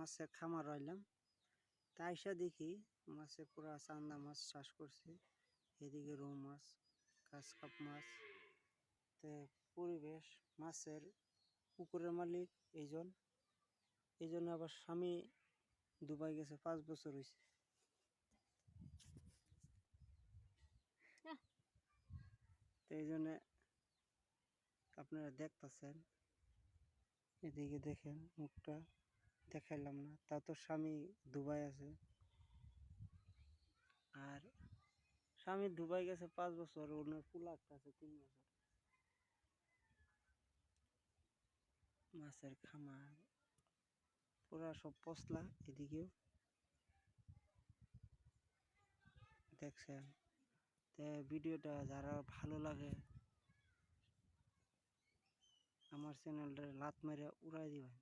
মাছের খামার রইলাম। তাই এসে দেখি মাছে পুরা চান্দা মাছ চাষ করছে, এদিকে রৌ মাছ, কাঁচকাপ মাছ। তে পরিবেশ মাছের পুকুরের মালিক এই জন্য আবার স্বামী দুবাই গেছে, 5 বছর হয়েছে। তো এই জন্য আপনারা দেখতেছেন, এদিকে দেখেন, মুখটা দেখাইলাম না, তা তো স্বামী দুবাই আছে। আর স্বামী দুবাই গেছে 5 বছর, ওনার পুলাক আছে 3 বছর। মাছের খামার পুরা সব পশলা, এদিকেও দেখছেন। তো ভিডিওটা যারা ভালো লাগে আমার চ্যানেলটা লাত মেরে উড়াই দিবেন।